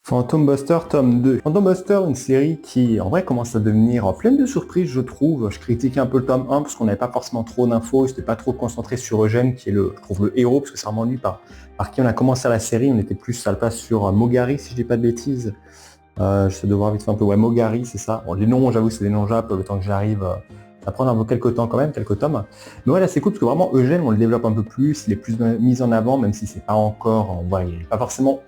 Phantom Buster tome 2. Phantom Buster, une série qui en vrai commence à devenir pleine de surprises, je trouve. Je critiquais un peu le tome 1 parce qu'on n'avait pas forcément trop d'infos, c'était pas trop concentré sur Eugène qui est je trouve le héros, parce que c'est vraiment lui par qui on a commencé la série. On était plus à la place sur Mogari, si je dis pas de bêtises. J'essaie de voir vite fait un peu. Ouais, Mogari, c'est ça. Bon, les noms, j'avoue, c'est des noms jap, le temps que j'arrive. Ça prend un peu quelques temps quand même, quelques tomes. Mais ouais, là c'est cool parce que vraiment Eugène, on le développe un peu plus, il est plus mis en avant, même si c'est pas encore, on voit, il est pas forcément,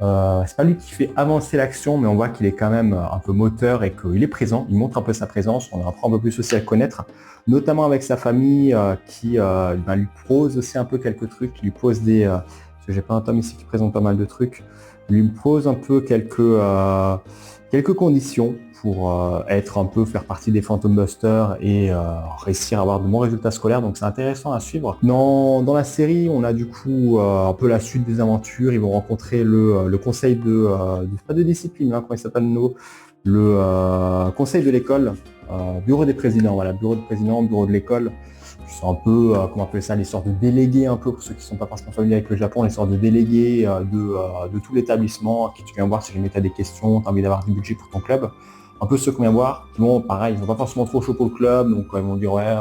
c'est pas lui qui fait avancer l'action, mais on voit qu'il est quand même un peu moteur et qu'il est présent, il montre un peu sa présence, on apprend un peu plus aussi à le connaître, notamment avec sa famille qui lui pose aussi un peu quelques trucs, lui pose parce que j'ai pas un tome ici qui présente pas mal de trucs, lui pose un peu quelques conditions pour être un peu, faire partie des Phantom Busters et réussir à avoir de bons résultats scolaires. Donc c'est intéressant à suivre. Dans la série, on a du coup un peu la suite des aventures. Ils vont rencontrer le conseil pas de discipline, hein, comment il s'appelle le conseil de l'école, bureau des présidents, voilà, bureau de président, bureau de l'école. C'est un peu, comment on appelle ça, les sortes de délégués un peu, pour ceux qui ne sont pas forcément familiers avec le Japon, les sortes de délégués de tout l'établissement, qui tu viens voir si jamais tu as des questions, tu as envie d'avoir du budget pour ton club. Un peu ceux qu'on vient voir, bon, pareil, ils sont pas forcément trop chauds pour le club, donc ils vont dire ouais,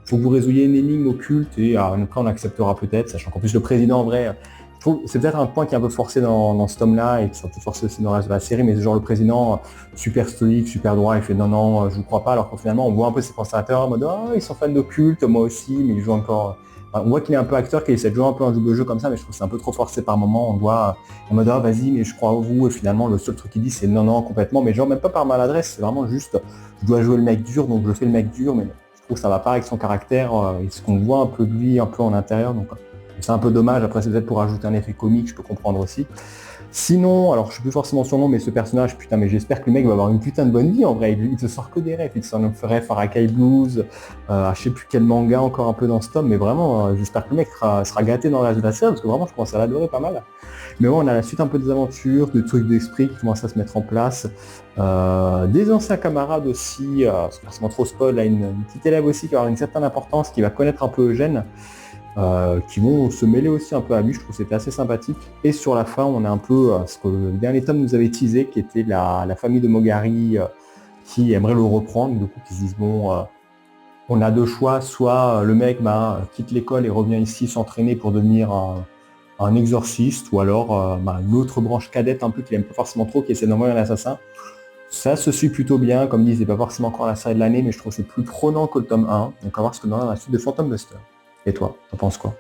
faut que vous résoliez une énigme occulte et après on acceptera peut-être, sachant qu'en plus le président en vrai, je trouve c'est peut-être un point qui est un peu forcé dans ce tome-là et qui est un peu forcé aussi dans le reste de la série, mais genre le président super stoïque, super droit, il fait non, je vous crois pas, alors qu'au finalement on voit un peu ses conservateurs en mode oh, ils sont fans d'occulte, moi aussi, mais ils jouent encore. Enfin, on voit qu'il est un peu acteur, qu'il essaie de jouer un peu un double jeu comme ça, mais je trouve que c'est un peu trop forcé par moment. On voit en mode ah vas-y, mais je crois en vous, et finalement le seul truc qu'il dit c'est non complètement, mais genre même pas par maladresse, c'est vraiment juste je dois jouer le mec dur, donc je fais le mec dur, mais je trouve que ça va pas avec son caractère, et ce qu'on voit un peu de lui un peu en intérieur, donc c'est un peu dommage. Après c'est peut-être pour ajouter un effet comique, je peux comprendre aussi. Sinon, alors je suis plus forcément son nom, mais ce personnage, putain, mais j'espère que le mec va avoir une putain de bonne vie en vrai. Il te sort que des refs, il te sort un ref à Rakai Blues, je sais plus quel manga encore un peu dans ce tome, mais vraiment, j'espère que le mec sera gâté dans la série, parce que vraiment je commence à l'adorer pas mal. Mais bon, on a la suite un peu des aventures, de trucs d'esprit qui commencent à se mettre en place. Des anciens camarades aussi, c'est forcément trop spoil, là, une petite élève aussi qui va avoir une certaine importance, qui va connaître un peu Eugène. Qui vont se mêler aussi un peu à lui, je trouve que c'était assez sympathique. Et sur la fin, on a un peu ce que le dernier tome nous avait teasé, qui était la famille de Mogari qui aimerait le reprendre, du coup qui se disent bon, on a deux choix, soit le mec quitte l'école et revient ici s'entraîner pour devenir un exorciste, ou alors une autre branche cadette un peu qu'il aime pas forcément trop, qui essaie d'envoyer un assassin. Ça se suit plutôt bien, comme dit, c'est pas forcément encore la série de l'année, mais je trouve que c'est plus prenant que le tome 1, donc on va voir ce que dans la suite de Phantom Buster. Et toi, t'en penses quoi?